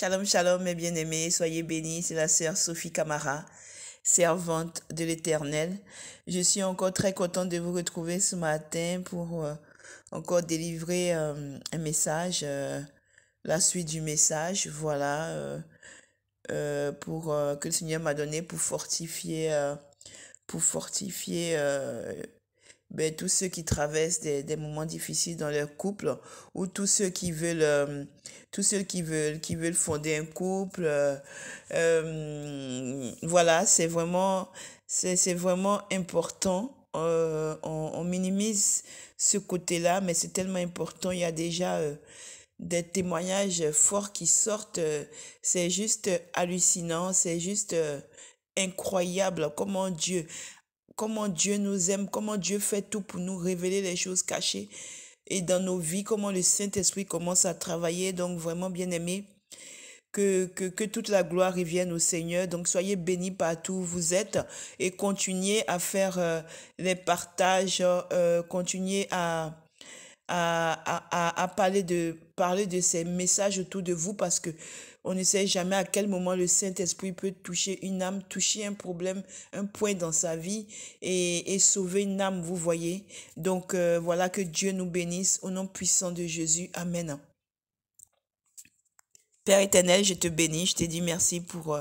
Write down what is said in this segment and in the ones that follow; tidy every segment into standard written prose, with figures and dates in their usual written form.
Shalom, shalom, mes bien-aimés, soyez bénis, c'est la sœur Sophie Camara, servante de l'Éternel. Je suis encore très contente de vous retrouver ce matin pour encore délivrer un message, la suite du message, voilà, pour que le Seigneur m'a donné pour fortifier tous ceux qui traversent des moments difficiles dans leur couple ou tous ceux qui veulent fonder un couple. Voilà, c'est vraiment important. On minimise ce côté-là, mais c'est tellement important. Il y a déjà des témoignages forts qui sortent. C'est juste hallucinant, c'est juste incroyable comment Dieu nous aime, comment Dieu fait tout pour nous révéler les choses cachées et dans nos vies, comment le Saint-Esprit commence à travailler. Donc vraiment bien aimé, que toute la gloire revienne au Seigneur. Donc soyez bénis partout où vous êtes et continuez à faire les partages, continuez à parler de ces messages autour de vous parce que on ne sait jamais à quel moment le Saint-Esprit peut toucher une âme, toucher un problème, un point dans sa vie et sauver une âme, vous voyez. Donc voilà, que Dieu nous bénisse au nom puissant de Jésus. Amen. Père éternel, je te bénis, je te dis merci pour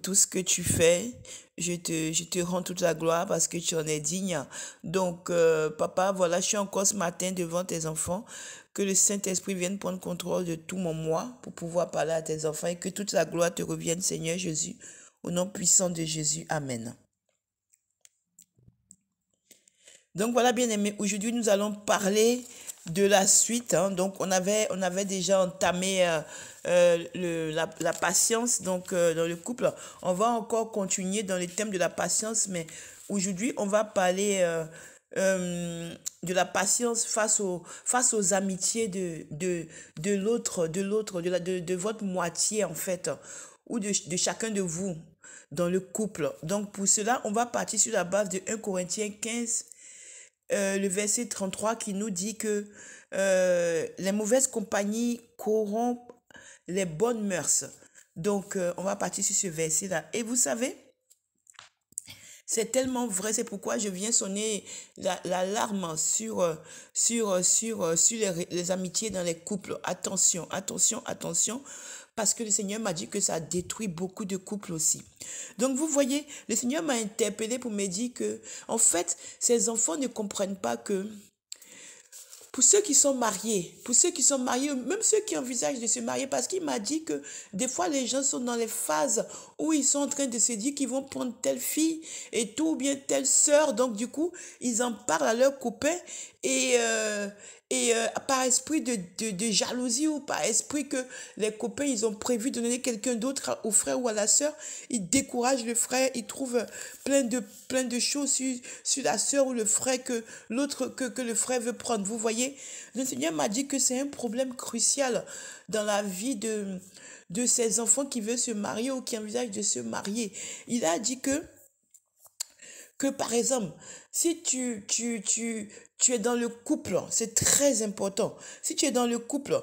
tout ce que tu fais. Je te rends toute la gloire parce que tu en es digne. Donc, papa, voilà, je suis encore ce matin devant tes enfants. Que le Saint-Esprit vienne prendre contrôle de tout mon moi pour pouvoir parler à tes enfants et que toute la gloire te revienne, Seigneur Jésus. Au nom puissant de Jésus. Amen. Donc voilà, bien aimé, aujourd'hui nous allons parler de la suite. Donc on avait déjà entamé la patience dans le couple. On va encore continuer dans le thème de la patience, mais aujourd'hui on va parler de la patience face aux amitiés de l'autre, de votre moitié en fait, ou de chacun de vous dans le couple. Donc pour cela, on va partir sur la base de 1 Corinthiens 15 le verset 33 qui nous dit que les mauvaises compagnies corrompent les bonnes mœurs. Donc, on va partir sur ce verset-là. Et vous savez, c'est tellement vrai, c'est pourquoi je viens sonner l'alarme sur les amitiés dans les couples. Attention, attention, attention, parce que le Seigneur m'a dit que ça détruit beaucoup de couples aussi. Donc vous voyez, le Seigneur m'a interpellé pour me dire que, en fait, ces enfants ne comprennent pas que pour ceux qui sont mariés, même ceux qui envisagent de se marier, parce qu'il m'a dit que des fois les gens sont dans les phases où ils sont en train de se dire qu'ils vont prendre telle fille et tout, ou bien telle sœur, donc du coup, ils en parlent à leurs copains et, par esprit de jalousie ou par esprit que les copains, ils ont prévu de donner quelqu'un d'autre au frère ou à la sœur, ils découragent le frère, ils trouvent plein de choses sur la sœur ou le frère que le frère veut prendre. Vous voyez, le Seigneur m'a dit que c'est un problème crucial dans la vie de ces enfants qui veulent se marier ou qui envisagent de se marier. Il a dit que par exemple, si tu es dans le couple, c'est très important. Si tu es dans le couple,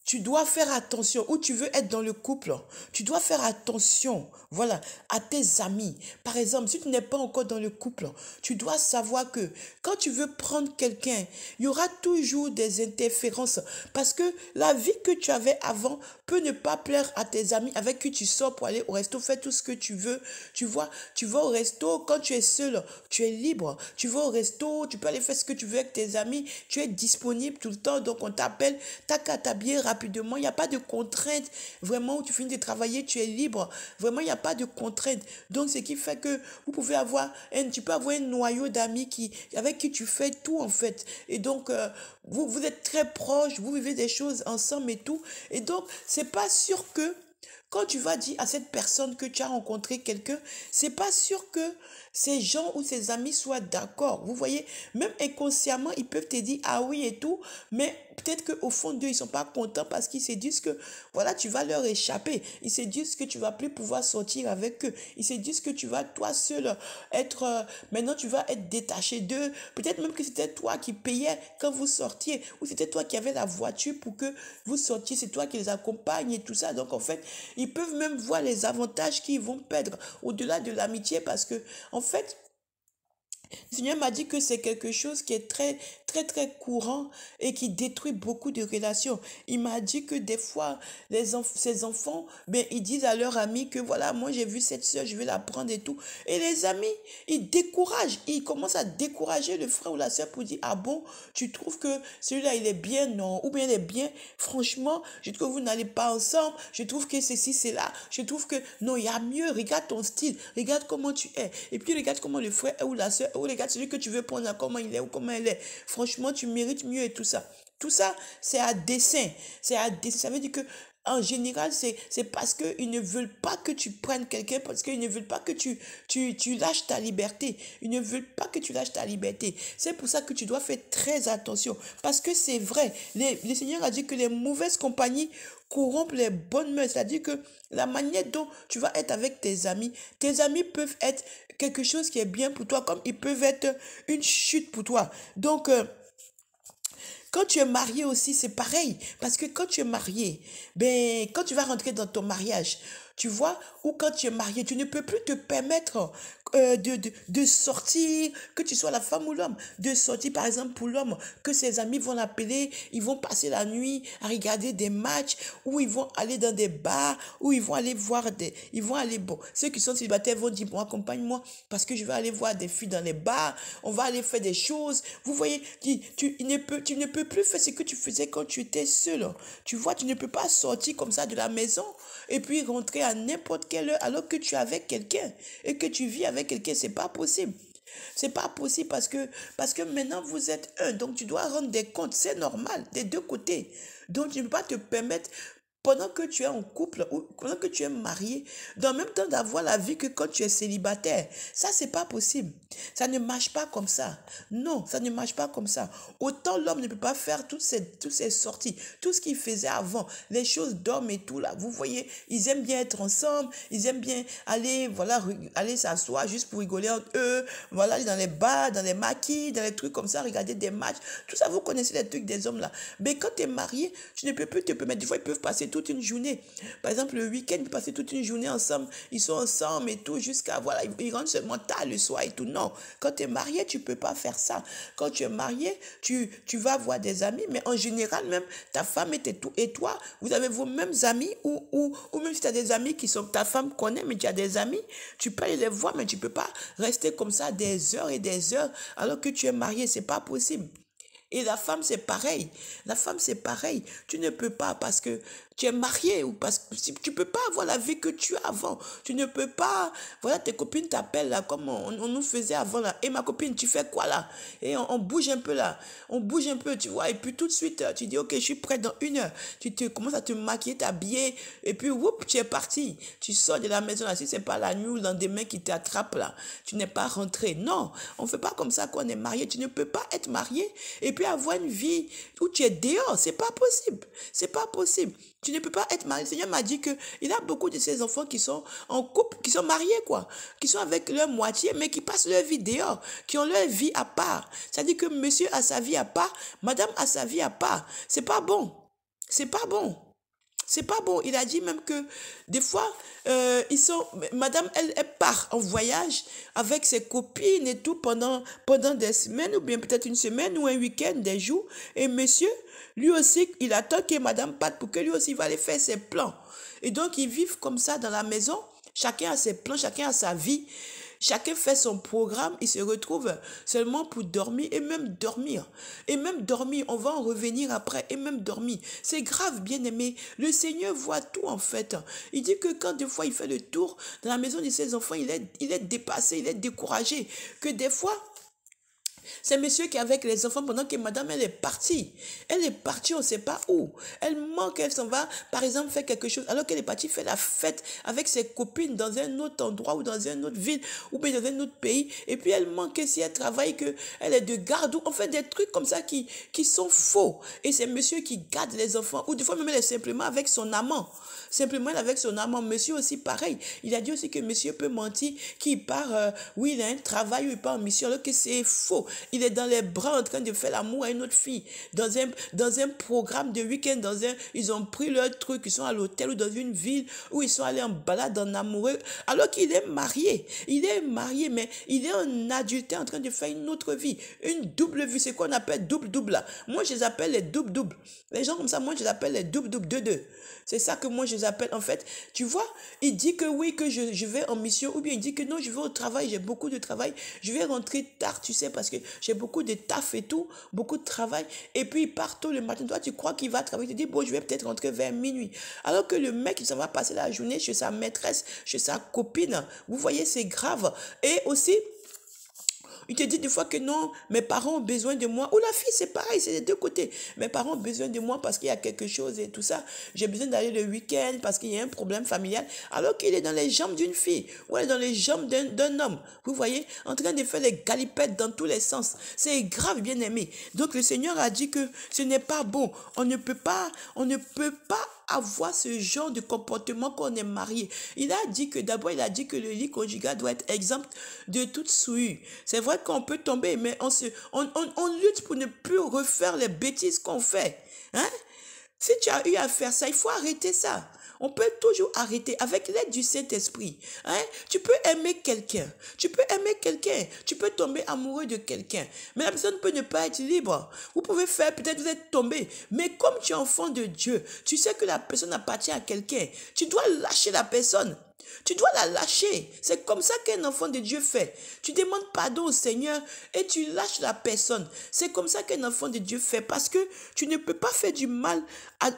tu dois faire attention, ou tu veux être dans le couple, tu dois faire attention, voilà, à tes amis. Par exemple, si tu n'es pas encore dans le couple, tu dois savoir que quand tu veux prendre quelqu'un, il y aura toujours des interférences parce que la vie que tu avais avant peut ne pas plaire à tes amis avec qui tu sors pour aller au resto, faire tout ce que tu veux. Tu vois, tu vas au resto quand tu es seul, tu es libre. Tu vas au resto, tu peux aller faire ce que tu veux avec tes amis, tu es disponible tout le temps, donc on t'appelle, t'as qu'à t'habiller rapidement, il n'y a pas de contraintes. Vraiment, où tu finis de travailler, tu es libre. Vraiment, il n'y a pas de contraintes. Donc, ce qui fait que vous pouvez tu peux avoir un noyau d'amis avec qui tu fais tout en fait. Et donc, vous êtes très proches, vous vivez des choses ensemble et tout. Et donc, c'est pas sûr que quand tu vas dire à cette personne que tu as rencontré quelqu'un, c'est pas sûr que ces gens ou ces amis soient d'accord. Vous voyez, même inconsciemment, ils peuvent te dire ah oui et tout, mais peut-être qu'au fond d'eux, ils sont pas contents parce qu'ils se disent que voilà, tu vas leur échapper. Ils se disent que tu vas plus pouvoir sortir avec eux. Ils se disent que tu vas toi seul être maintenant tu vas être détaché d'eux. Peut-être même que c'était toi qui payais quand vous sortiez ou c'était toi qui avais la voiture pour que vous sortiez, c'est toi qui les accompagne et tout ça. Donc en fait, ils peuvent même voir les avantages qu'ils vont perdre au-delà de l'amitié parce que en fait, le Seigneur m'a dit que c'est quelque chose qui est très, très, très courant et qui détruit beaucoup de relations. Il m'a dit que des fois, ces enfants, ben, ils disent à leurs amis que voilà, moi j'ai vu cette soeur, je vais la prendre et tout. Et les amis, ils découragent, ils commencent à décourager le frère ou la soeur pour dire, ah bon, tu trouves que celui-là, il est bien, non, ou bien il est bien, franchement, je trouve que vous n'allez pas ensemble, je trouve que ceci, c'est là, je trouve que non, il y a mieux, regarde ton style, regarde comment tu es, et puis regarde comment le frère ou la soeur, ou regarde celui que tu veux prendre, comment il est ou comment elle est, franchement, tu mérites mieux et tout ça. Tout ça, c'est à dessein. C'est à dessein. Ça veut dire que en général, c'est parce qu'ils ne veulent pas que tu prennes quelqu'un, parce qu'ils ne veulent pas que tu lâches ta liberté. Ils ne veulent pas que tu lâches ta liberté. C'est pour ça que tu dois faire très attention. Parce que c'est vrai, le Seigneur a dit que les mauvaises compagnies corrompent les bonnes mœurs. C'est-à-dire que la manière dont tu vas être avec tes amis peuvent être quelque chose qui est bien pour toi, comme ils peuvent être une chute pour toi. Donc, quand tu es marié aussi, c'est pareil. Parce que quand tu es marié, ben, quand tu vas rentrer dans ton mariage, tu vois, ou quand tu es marié, tu ne peux plus te permettre de sortir, que tu sois la femme ou l'homme, de sortir, par exemple, pour l'homme, que ses amis vont l'appeler, ils vont passer la nuit à regarder des matchs, ou ils vont aller dans des bars, ou ils vont aller voir ils vont aller, bon, ceux qui sont célibataires vont dire, bon, accompagne-moi, parce que je vais aller voir des filles dans les bars, on va aller faire des choses. Vous voyez, tu ne peux plus faire ce que tu faisais quand tu étais seul. Tu vois, tu ne peux pas sortir comme ça de la maison et puis rentrer à n'importe quelle heure alors que tu es avec quelqu'un et que tu vis avec quelqu'un. C'est pas possible. C'est pas possible parce que maintenant vous êtes un, donc tu dois rendre des comptes. C'est normal des deux côtés. Donc tu ne peux pas te permettre pendant que tu es en couple ou pendant que tu es marié, dans le même temps d'avoir la vie que quand tu es célibataire. Ça, c'est pas possible. Ça ne marche pas comme ça. Non, ça ne marche pas comme ça. Autant l'homme ne peut pas faire toutes ces sorties, tout ce qu'il faisait avant, les choses d'homme et tout là. Vous voyez, ils aiment bien être ensemble, ils aiment bien aller, voilà, aller s'asseoir juste pour rigoler entre eux, voilà, aller dans les bars, dans les maquis, dans les trucs comme ça, regarder des matchs. Tout ça, vous connaissez les trucs des hommes là. Mais quand tu es marié, tu ne peux plus te permettre. Des fois, ils peuvent passer toute une journée. Par exemple, le week-end, ils peuvent passer toute une journée ensemble. Ils sont ensemble et tout, jusqu'à, voilà, ils rentrent seulement tard le soir et tout. Non, quand tu es marié, tu ne peux pas faire ça. Quand tu es marié, tu vas voir des amis, mais en général, même ta femme et toi, vous avez vos mêmes amis, ou même si tu as des amis qui sont, ta femme connaît, mais tu as des amis, tu peux aller les voir, mais tu ne peux pas rester comme ça des heures et des heures alors que tu es marié. C'est pas possible. Et la femme, c'est pareil. La femme, c'est pareil. Tu ne peux pas parce que tu es marié ou parce que tu peux pas avoir la vie que tu as avant. Tu ne peux pas. Voilà, tes copines t'appellent là, comme on nous faisait avant là. Et ma copine, tu fais quoi là? Et on bouge un peu là. On bouge un peu, tu vois. Et puis tout de suite, tu dis, ok, je suis prête dans une heure. Tu commences à te maquiller, t'habiller. Et puis, whoop, tu es parti. Tu sors de la maison là. Si c'est pas la nuit ou le lendemain qui t'attrape là, tu n'es pas rentré. Non, on fait pas comme ça quand on est marié. Tu ne peux pas être marié et puis avoir une vie où tu es dehors. C'est pas possible. C'est pas possible. Tu ne peux pas être marié. Le Seigneur m'a dit que il a beaucoup de ces enfants qui sont en couple, qui sont mariés, quoi, qui sont avec leur moitié, mais qui passent leur vie dehors, qui ont leur vie à part. C'est-à-dire que monsieur a sa vie à part, madame a sa vie à part. C'est pas bon. C'est pas bon. C'est pas bon. Il a dit même que des fois, madame, elle part en voyage avec ses copines et tout pendant des semaines, ou bien peut-être une semaine ou un week-end, des jours. Et monsieur, lui aussi, il attend que madame parte pour que lui aussi va aller faire ses plans. Et donc, ils vivent comme ça dans la maison. Chacun a ses plans, chacun a sa vie. Chacun fait son programme, il se retrouve seulement pour dormir et même dormir. Et même dormir, on va en revenir après, et même dormir. C'est grave, bien aimé. Le Seigneur voit tout en fait. Il dit que quand des fois il fait le tour dans la maison de ses enfants, il est dépassé, il est découragé. Que des fois, C'est monsieur qui est avec les enfants pendant que madame, elle est partie. Elle est partie, on ne sait pas où. Elle manque, elle s'en va, par exemple, faire quelque chose, alors qu'elle est partie faire la fête avec ses copines dans un autre endroit ou dans une autre ville ou bien dans un autre pays. Et puis elle manque si elle travaille, qu'elle est de garde ou on fait des trucs comme ça qui sont faux. Et c'est monsieur qui garde les enfants ou des fois même elle est simplement avec son amant. Simplement avec son amant. Monsieur aussi pareil. Il a dit aussi que monsieur peut mentir, qu'il part, oui, il a un travail ou il part en mission, alors que c'est faux. Il est dans les bras en train de faire l'amour à une autre fille. Dans un programme de week-end, ils ont pris leur truc, ils sont à l'hôtel ou dans une ville où ils sont allés en balade en amoureux, alors qu'il est marié. Il est marié, mais il est un adultère en train de faire une autre vie. Une double vie, c'est quoi on appelle double-double là. Moi, je les appelle les double-double. Les gens comme ça, moi, je les appelle les double-double, deux-deux. C'est ça que moi, je les appelle. En fait, tu vois, il dit que oui, que je vais en mission, ou bien il dit que non, je vais au travail, j'ai beaucoup de travail, je vais rentrer tard, tu sais, parce que j'ai beaucoup de taf et tout, beaucoup de travail, et puis il part tôt le matin. Toi, tu crois qu'il va travailler, tu te dis, bon, je vais peut-être rentrer vers minuit. Alors que le mec, il s'en va passer la journée chez sa maîtresse, chez sa copine. Vous voyez, c'est grave. Et aussi, il te dit des fois que non, mes parents ont besoin de moi. Ou la fille, c'est pareil, c'est des deux côtés. Mes parents ont besoin de moi parce qu'il y a quelque chose et tout ça. J'ai besoin d'aller le week-end parce qu'il y a un problème familial. Alors qu'il est dans les jambes d'une fille. Ou dans les jambes d'un homme. Vous voyez, en train de faire les galipettes dans tous les sens. C'est grave, bien aimé. Donc le Seigneur a dit que ce n'est pas bon. On ne peut pas avoir ce genre de comportement quand on est marié. Il a dit que d'abord, il a dit que le lit conjugal doit être exempt de toute souillure. C'est vrai qu'on peut tomber, mais on lutte pour ne plus refaire les bêtises qu'on fait. Hein? Si tu as eu à faire ça, il faut arrêter ça. On peut toujours arrêter avec l'aide du Saint-Esprit. Hein? Tu peux aimer quelqu'un. Tu peux tomber amoureux de quelqu'un. Mais la personne peut ne pas être libre. Vous pouvez faire, peut-être vous êtes tombé. Mais comme tu es enfant de Dieu, tu sais que la personne appartient à quelqu'un. Tu dois lâcher la personne. Tu dois la lâcher. C'est comme ça qu'un enfant de Dieu fait. Tu demandes pardon au Seigneur et tu lâches la personne. C'est comme ça qu'un enfant de Dieu fait. Parce que tu ne peux pas faire du mal à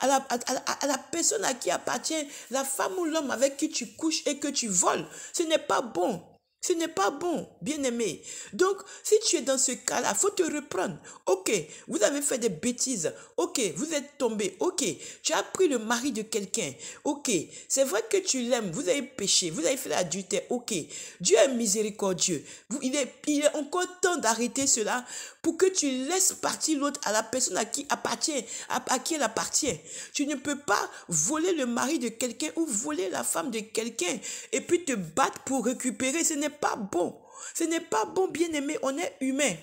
la personne à qui appartient la femme ou l'homme avec qui tu couches et que tu voles. Ce n'est pas bon. Ce n'est pas bon, bien-aimé. Donc, si tu es dans ce cas-là, il faut te reprendre. Ok, vous avez fait des bêtises. Ok, vous êtes tombé. Ok, tu as pris le mari de quelqu'un. Ok, c'est vrai que tu l'aimes. Vous avez péché. Vous avez fait l'adultère. Ok, Dieu est miséricordieux. Il est encore temps d'arrêter cela pour que tu laisses partir l'autre à la personne à qui elle appartient. Tu ne peux pas voler le mari de quelqu'un ou voler la femme de quelqu'un et puis te battre pour récupérer. Ce n'est pas bon. Ce n'est pas bon, bien-aimé. On est humain.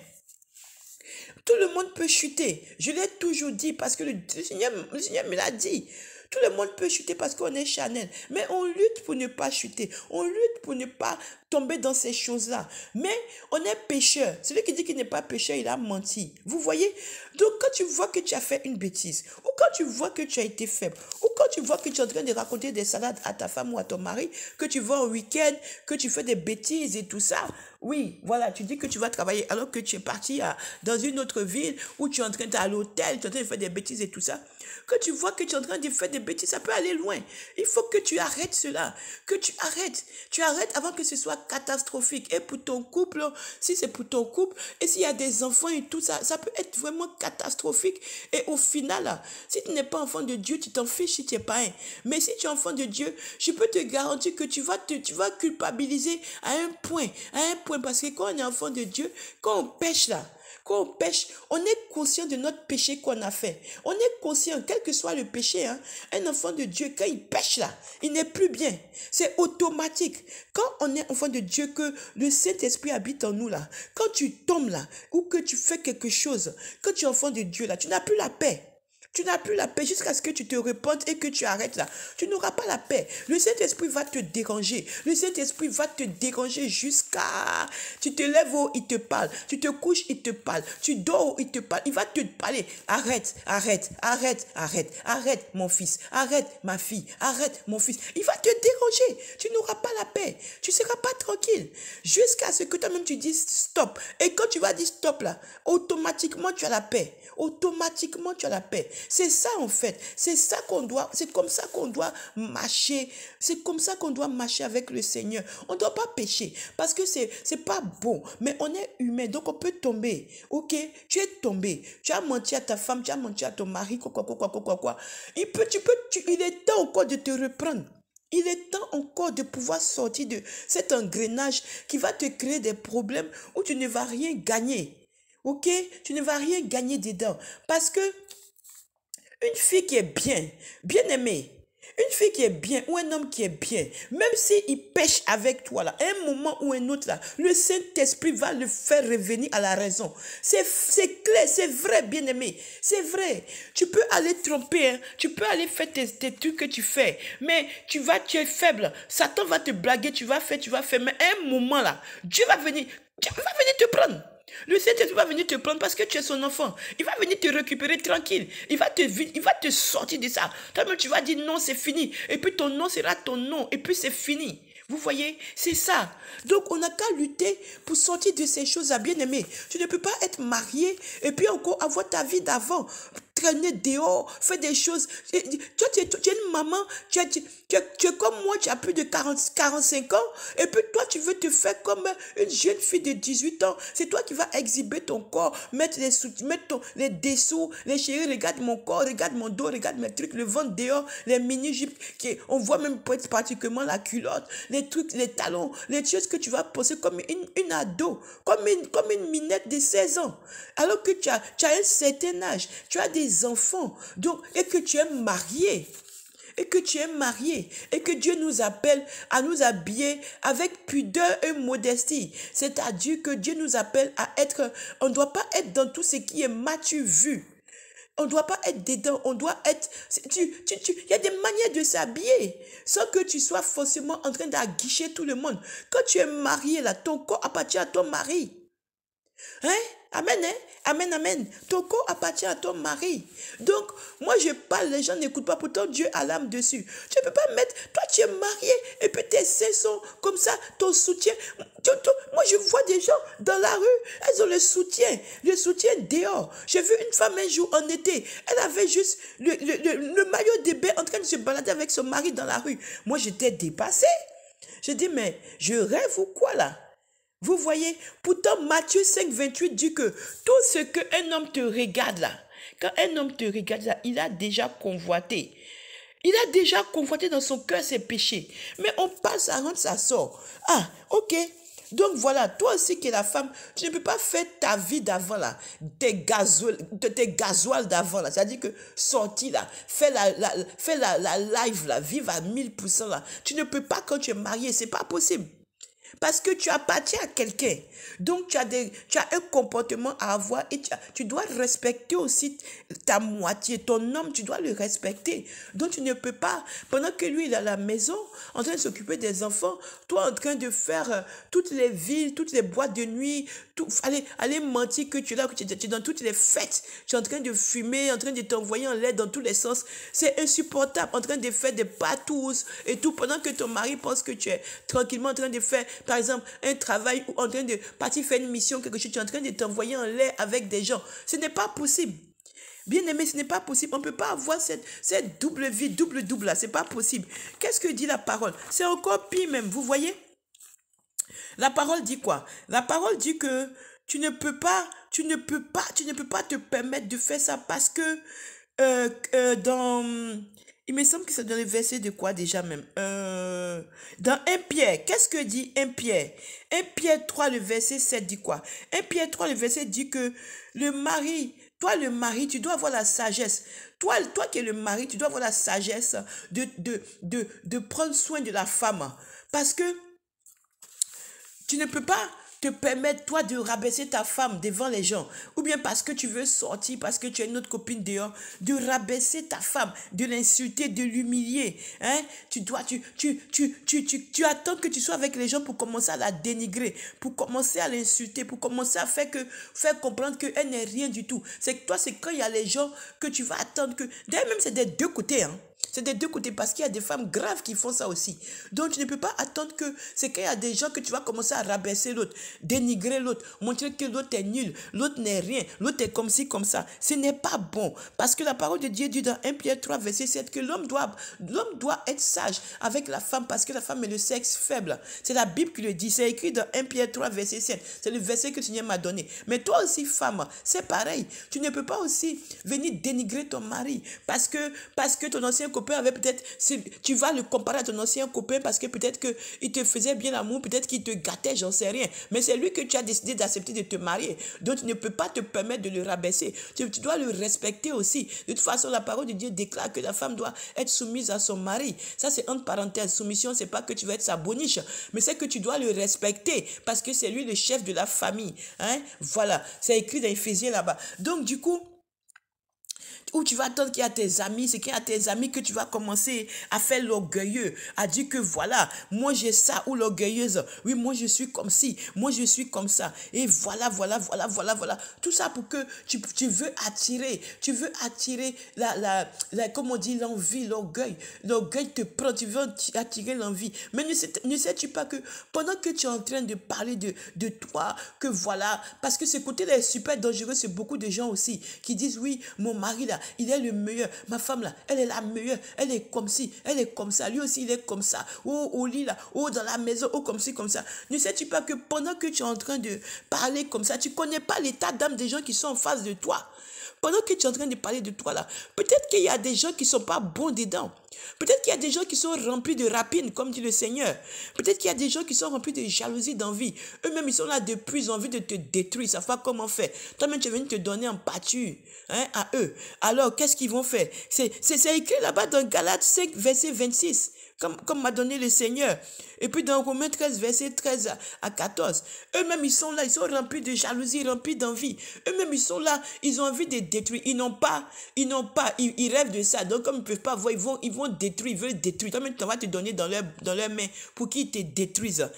Tout le monde peut chuter. Je l'ai toujours dit parce que le Seigneur me l'a dit. Tout le monde peut chuter parce qu'on est charnel. Mais on lutte pour ne pas chuter. On lutte pour ne pas tomber dans ces choses-là. Mais on est pécheur. Celui qui dit qu'il n'est pas pécheur, il a menti. Vous voyez? Donc quand tu vois que tu as fait une bêtise, ou quand tu vois que tu as été faible, ou quand tu vois que tu es en train de raconter des salades à ta femme ou à ton mari, que tu vas au week-end, que tu fais des bêtises et tout ça, oui, voilà, tu dis que tu vas travailler alors que tu es parti dans une autre ville où tu es en train d'aller à l'hôtel, tu es en train de faire des bêtises et tout ça. Que tu vois que tu es en train de faire des bêtises, ça peut aller loin. Il faut que tu arrêtes cela. Que tu arrêtes. Tu arrêtes avant que ce soit catastrophique. Et pour ton couple, si c'est pour ton couple, et s'il y a des enfants et tout ça, ça peut être vraiment catastrophique. Et au final, si tu n'es pas enfant de Dieu, tu t'en fiches si tu n'es pas un. Mais si tu es enfant de Dieu, je peux te garantir que tu vas culpabiliser à un point. Parce que quand on est enfant de Dieu, quand on pêche là, quand on pêche, on est conscient de notre péché qu'on a fait. On est conscient, quel que soit le péché, hein, un enfant de Dieu, quand il pêche là, il n'est plus bien. C'est automatique. Quand on est enfant de Dieu, que le Saint-Esprit habite en nous là, quand tu tombes là, ou que tu fais quelque chose, quand tu es enfant de Dieu là, tu n'as plus la paix. Tu n'as plus la paix jusqu'à ce que tu te repentes et que tu arrêtes là. Tu n'auras pas la paix. Le Saint-Esprit va te déranger. Le Saint-Esprit va te déranger jusqu'à... Tu te lèves haut, il te parle. Tu te couches, il te parle. Tu dors, il te parle. Il va te parler. Arrête, mon fils. Arrête, ma fille. Arrête, mon fils. Il va te déranger. Tu n'auras pas la paix. Tu ne seras pas tranquille. Jusqu'à ce que toi-même tu dises stop. Et quand tu vas dire stop là, automatiquement tu as la paix. Automatiquement tu as la paix. C'est ça en fait. C'est comme ça qu'on doit marcher. C'est comme ça qu'on doit marcher avec le Seigneur. On ne doit pas pécher parce que c'est pas bon. Mais on est humain, donc on peut tomber. Ok, tu es tombé. Tu as menti à ta femme, tu as menti à ton mari, quoi. Il est temps encore de te reprendre. Il est temps encore de pouvoir sortir de cet engrenage qui va te créer des problèmes où tu ne vas rien gagner. Ok? Tu ne vas rien gagner dedans. Parce que une fille qui est bien aimée, une fille qui est bien ou un homme qui est bien, même s'il pêche avec toi, là, à un moment ou un autre, là, le Saint-Esprit va le faire revenir à la raison. C'est clair, c'est vrai, bien aimé. C'est vrai. Tu peux aller tromper, hein, tu peux aller faire tes trucs que tu fais, mais tu es faible. Satan va te blaguer, tu vas faire, mais à un moment, là, Dieu va venir te prendre. Le Saint-Esprit va venir te prendre parce que tu es son enfant. Il va venir te récupérer tranquille. Il va te sortir de ça. Toi-même, tu vas dire non, c'est fini. Et puis ton nom sera ton nom. Et puis c'est fini. Vous voyez, c'est ça. Donc, on n'a qu'à lutter pour sortir de ces choses à bien aimer. Tu ne peux pas être marié et puis encore avoir ta vie d'avant. Traîner dehors, faire des choses. Toi, tu es une maman, tu es comme moi, tu as plus de 45 ans, et puis toi, tu veux te faire comme une jeune fille de 18 ans. C'est toi qui vas exhiber ton corps, mettre les dessous, les chéris, regarde mon corps, regarde mon dos, regarde mes trucs, le ventre dehors, les mini-jupes, on voit même particulièrement la culotte, les trucs, les talons, les choses que tu vas poser comme une ado, comme une minette de 16 ans. Alors que tu as un certain âge, tu as des enfants, donc, et que tu es marié, et que Dieu nous appelle à nous habiller avec pudeur et modestie. C'est-à-dire que Dieu nous appelle à être, on ne doit pas être dans tout ce qui est matu vu. On ne doit pas être dedans, on doit être... Il y a des manières de s'habiller sans que tu sois forcément en train d'aguicher tout le monde. Quand tu es marié, là, ton corps appartient à ton mari. Hein? Amen, hein? Amen, amen. Ton corps appartient à ton mari. Donc, moi, je parle, les gens n'écoutent pas. Pourtant, Dieu a l'âme dessus. Tu ne peux pas mettre... Toi, tu es marié et puis tes seins sont comme ça, ton soutien. Moi, je vois des gens dans la rue, elles ont le soutien dehors. J'ai vu une femme un jour en été. Elle avait juste le maillot de bain en train de se balader avec son mari dans la rue. Moi, j'étais dépassée. Je dis, mais je rêve ou quoi là? Vous voyez, pourtant Matthieu 5, 28 dit que tout ce qu'un homme te regarde là, quand un homme te regarde là, il a déjà convoité. Il a déjà convoité dans son cœur ses péchés. Mais on passe à rendre ça sort. Ah, ok. Donc voilà, toi aussi qui es la femme, tu ne peux pas faire ta vie d'avant là, tes gasoils d'avant là. C'est-à-dire que sortir là, fais la live là, vive à 1000% là. Tu ne peux pas quand tu es marié, c'est pas possible. Parce que tu appartiens à quelqu'un. Donc, tu as un comportement à avoir et tu dois respecter aussi ta moitié. Ton homme, tu dois le respecter. Donc, tu ne peux pas, pendant que lui, il est à la maison, en train de s'occuper des enfants, toi, en train de faire toutes les villes, toutes les boîtes de nuit, aller mentir que tu es là, que tu es dans toutes les fêtes. Tu es en train de fumer, en train de t'envoyer en l'air dans tous les sens. C'est insupportable, en train de faire des patous et tout, pendant que ton mari pense que tu es tranquillement en train de faire, par exemple, un travail ou en train de partir faire une mission, quelque chose, tu es en train de t'envoyer en l'air avec des gens. Ce n'est pas possible. Bien aimé, ce n'est pas possible. On ne peut pas avoir cette double vie, double là. Ce n'est pas possible. Qu'est-ce que dit la parole? C'est encore pire même, vous voyez? La parole dit quoi? La parole dit que tu ne peux pas te permettre de faire ça parce que il me semble que c'est dans le verset de quoi déjà même? Dans 1 Pierre, qu'est-ce que dit 1 Pierre? 1 Pierre 3, le verset 7 dit quoi? 1 Pierre 3, le verset dit que le mari, tu dois avoir la sagesse. Toi qui es le mari, tu dois avoir la sagesse de prendre soin de la femme. Parce que tu ne peux pas te permettre, toi, de rabaisser ta femme devant les gens. Ou bien parce que tu veux sortir, parce que tu as une autre copine dehors, de rabaisser ta femme, de l'insulter, de l'humilier. Hein? Tu attends que tu sois avec les gens pour commencer à la dénigrer, pour commencer à l'insulter, pour commencer à faire comprendre qu'elle n'est rien du tout. C'est que toi, c'est quand il y a les gens que tu vas attendre que... D'ailleurs, même c'est des deux côtés, hein. C'est des deux côtés parce qu'il y a des femmes graves qui font ça aussi. Donc, tu ne peux pas attendre que c'est qu'il y a des gens que tu vas commencer à rabaisser l'autre, dénigrer l'autre, montrer que l'autre est nul, l'autre n'est rien, l'autre est comme ci, comme ça. Ce n'est pas bon. Parce que la parole de Dieu dit dans 1 Pierre 3, verset 7, que l'homme doit être sage avec la femme parce que la femme est le sexe faible. C'est la Bible qui le dit. C'est écrit dans 1 Pierre 3, verset 7. C'est le verset que le Seigneur m'a donné. Mais toi aussi, femme, c'est pareil. Tu ne peux pas aussi venir dénigrer ton mari parce que ton ancien copain avait peut-être, tu vas le comparer à ton ancien copain parce que peut-être qu'il te faisait bien l'amour, peut-être qu'il te gâtait, j'en sais rien. Mais c'est lui que tu as décidé d'accepter de te marier. Donc tu ne peux pas te permettre de le rabaisser. Tu dois le respecter aussi. De toute façon, la parole de Dieu déclare que la femme doit être soumise à son mari. Ça, c'est entre parenthèses. Soumission, c'est pas que tu vas être sa boniche, mais c'est que tu dois le respecter parce que c'est lui le chef de la famille. Hein? Voilà, c'est écrit dans Éphésiens là-bas. Donc du coup, où tu vas attendre qu'il y a tes amis, c'est qu'il y a tes amis que tu vas commencer à faire l'orgueilleux, à dire que voilà, moi j'ai ça, ou l'orgueilleuse, oui, moi je suis comme ci, moi je suis comme ça, et voilà. Tout ça pour que tu veux attirer comme on dit, l'envie, l'orgueil te prend, tu veux attirer l'envie. Mais ne sais-tu pas que pendant que tu es en train de parler de toi, que voilà, parce que ce côté-là est super dangereux, c'est beaucoup de gens aussi qui disent oui, mon mari là, il est le meilleur. Ma femme là, elle est la meilleure. Elle est comme ci, elle est comme ça. Lui aussi, il est comme ça. Oh, au lit là, oh, dans la maison, oh, comme ci, comme ça. Ne sais-tu pas que pendant que tu es en train de parler comme ça, tu ne connais pas l'état d'âme des gens qui sont en face de toi. Pendant que tu es en train de parler de toi là, peut-être qu'il y a des gens qui ne sont pas bons dedans. Peut-être qu'il y a des gens qui sont remplis de rapines, comme dit le Seigneur. Peut-être qu'il y a des gens qui sont remplis de jalousie, d'envie. Eux-mêmes, ils sont là depuis, ils ont envie de te détruire. Ils ne savent pas comment faire. Toi-même, tu es venu te donner en pâture à eux. Alors, qu'est-ce qu'ils vont faire? C'est écrit là-bas dans Galates 5, verset 26. Comme m'a donné le Seigneur. Et puis dans Romains 13, verset 13 à 14. Eux-mêmes, ils sont là, ils sont remplis de jalousie, remplis d'envie. Eux-mêmes, ils sont là, ils ont envie de détruire. Ils rêvent de ça. Donc, comme ils ne peuvent pas voir, ils vont détruire, ils veulent détruire. Toi-même, tu vas te donner dans leurs mains pour qu'ils te détruisent.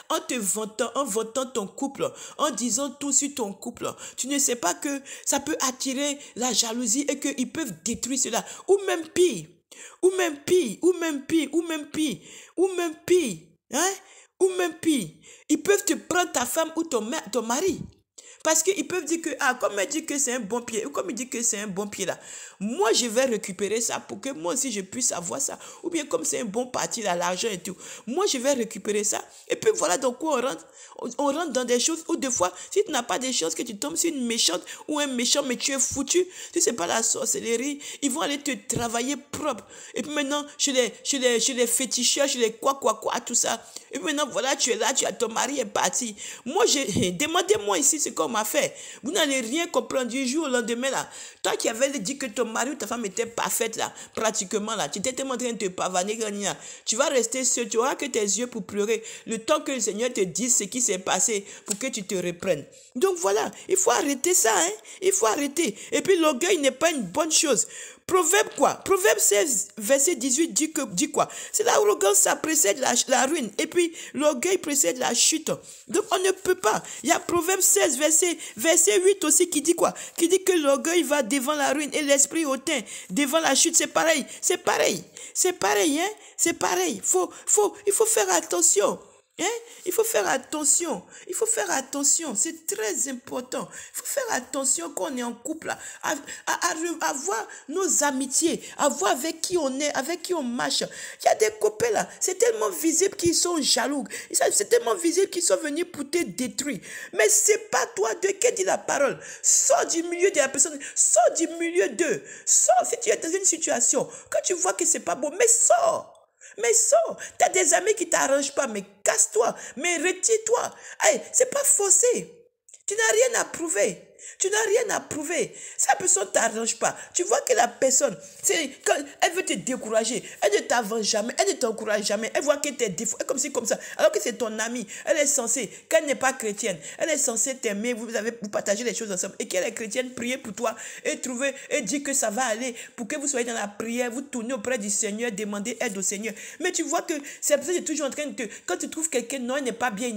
En te vantant, en vantant ton couple, en disant tout sur ton couple. Tu ne sais pas que ça peut attirer la jalousie et qu'ils peuvent détruire cela. Ou même pire. Ou même pire. Ils peuvent te prendre ta femme ou ton mari. Parce qu'ils peuvent dire que, comme elle dit que c'est un bon pied, ou comme il dit que c'est un bon pied là, moi je vais récupérer ça pour que moi aussi je puisse avoir ça. Ou bien comme c'est un bon parti là, l'argent et tout, moi je vais récupérer ça. Et puis voilà dans quoi on rentre. On rentre dans des choses où des fois, si tu n'as pas des choses que tu tombes sur une méchante ou un méchant, mais tu es foutu, si c'est pas la sorcellerie, ils vont aller te travailler propre. Et puis maintenant, chez les féticheurs, chez les quoi, tout ça. Et puis maintenant, voilà, tu es là, ton mari est parti. Moi, demandez-moi ici ce qu'on m'a fait. Vous n'allez rien comprendre du jour au lendemain là. Toi qui avais dit que ton mari ou ta femme était parfaite là, pratiquement là, tu étais tellement en train de te pavaner, tu vas rester seul, tu auras que tes yeux pour pleurer, le temps que le Seigneur te dise ce qui s'est passé pour que tu te reprennes. Donc voilà, il faut arrêter ça, il faut arrêter. Et puis l'orgueil n'est pas une bonne chose. Proverbe quoi? Proverbe 16, verset 18 dit quoi? C'est l'arrogance, ça précède la ruine. Et puis l'orgueil précède la chute. Donc on ne peut pas. Il y a Proverbe 16, verset 8 aussi qui dit quoi? Qui dit que l'orgueil va devant la ruine et l'esprit hautain devant la chute. C'est pareil. C'est pareil. C'est pareil, C'est pareil. Il faut faire attention. Il faut faire attention. Il faut faire attention. C'est très important. Il faut faire attention quand on est en couple, à voir nos amitiés, à voir avec qui on est, avec qui on marche. Il y a des copains là, c'est tellement visible qu'ils sont jaloux. C'est tellement visible qu'ils sont venus pour te détruire. Mais c'est pas toi de qui dit la parole. Sors du milieu de la personne. Sors du milieu d'eux. Sors si tu es dans une situation. Quand tu vois que c'est pas bon, mais sors. Mais sors, tu as des amis qui ne t'arrangent pas, mais casse-toi, mais retire-toi. Hey, c'est pas forcé. Tu n'as rien à prouver. Tu n'as rien à prouver. Sa personne ne t'arrange pas. Tu vois que la personne, quand elle veut te décourager, elle ne t'avance jamais, elle ne t'encourage jamais. Elle voit que tes défauts, comme ci, comme ça. Alors que c'est ton amie. Elle est censée, qu'elle n'est pas chrétienne, elle est censée t'aimer, vous partagez les choses ensemble. Et qu'elle est chrétienne, priez pour toi et dire que ça va aller pour que vous soyez dans la prière, vous tournez auprès du Seigneur, demandez aide au Seigneur. Mais tu vois que cette personne est toujours en train de quand tu trouves quelqu'un, non, il n'est pas bien,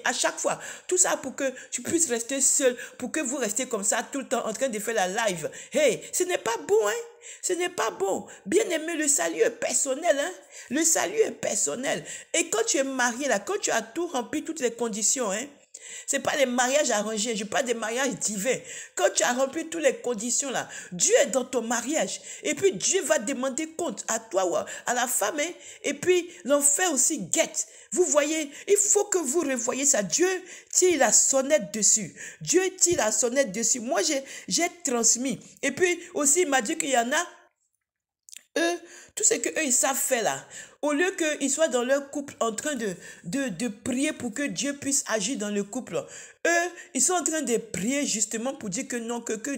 à chaque fois. Tout ça pour que tu puisses rester seul, pour que vous restiez rester comme ça tout le temps en train de faire la live. Hey, ce n'est pas bon, hein? Ce n'est pas bon. Bien aimé, le salut est personnel, hein? Le salut est personnel. Et quand tu es marié, là, quand tu as tout rempli, toutes les conditions, hein? C'est pas les mariages arrangés, je parle des mariages divins. Quand tu as rempli toutes les conditions là, Dieu est dans ton mariage. Et puis Dieu va demander compte à toi ou à la femme. Hein? Et puis l'enfer aussi guette. Vous voyez, il faut que vous revoyez ça. Dieu tire la sonnette dessus. Dieu tire la sonnette dessus. Moi, j'ai transmis. Et puis aussi, il m'a dit qu'il y en a, eux, tout ce qu'eux, ils savent faire là, au lieu qu'ils soient dans leur couple en train de prier pour que Dieu puisse agir dans le couple, eux, ils sont en train de prier justement pour dire que non, que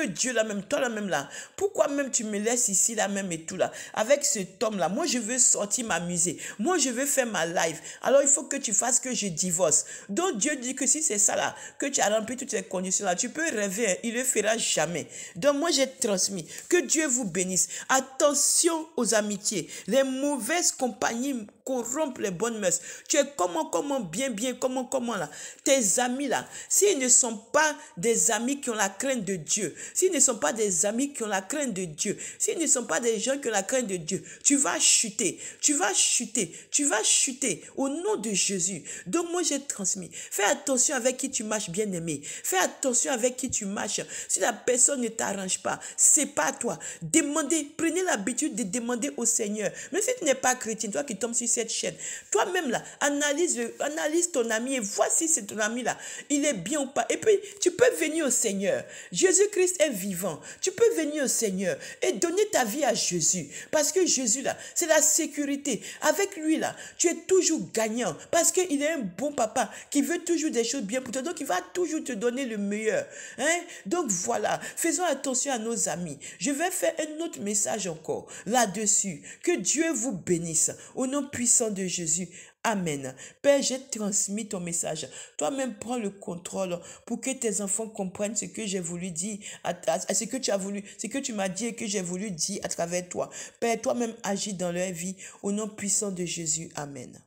Dieu là même, toi là même là, pourquoi même tu me laisses ici là même et tout là, avec cet homme là, moi je veux sortir m'amuser, moi je veux faire ma life, alors il faut que tu fasses que je divorce. Donc Dieu dit que si c'est ça là, que tu as rempli toutes les conditions là, tu peux rêver, hein, il le fera jamais. Donc moi j'ai transmis, que Dieu vous bénisse. Attention aux amitiés, les mauvaises compagnies corrompent les bonnes mœurs. Tu es comment comment là, tes amis là, s'ils ne sont pas des amis qui ont la crainte de Dieu, s'ils ne sont pas des amis qui ont la crainte de Dieu, s'ils ne sont pas des gens qui ont la crainte de Dieu, tu vas chuter, tu vas chuter, tu vas chuter au nom de Jésus. Donc moi j'ai transmis, fais attention avec qui tu marches, bien aimé, fais attention avec qui tu marches. Si la personne ne t'arrange pas, c'est pas toi. Demandez, prenez l'habitude de demander au Seigneur. Même si tu n'es pas chrétien, toi qui tombes sur cette chaîne, toi-même là, analyse ton ami et vois si c'est ton ami là, il est bien ou pas. Et puis, tu peux venir au Seigneur. Jésus-Christ est vivant. Tu peux venir au Seigneur et donner ta vie à Jésus. Parce que Jésus là, c'est la sécurité. Avec lui là, tu es toujours gagnant. Parce qu'il est un bon papa qui veut toujours des choses bien pour toi. Donc, il va toujours te donner le meilleur. Hein? Donc, voilà. Faisons attention à nos amis. Je vais faire un autre message encore là-dessus. Que Dieu vous bénisse. Au nom puissant de Jésus. Amen. Père, j'ai transmis ton message. Toi-même, prends le contrôle pour que tes enfants comprennent ce que j'ai voulu dire, ce que tu as voulu, ce que tu m'as dit et que j'ai voulu dire à travers toi. Père, toi-même, agis dans leur vie. Au nom puissant de Jésus. Amen.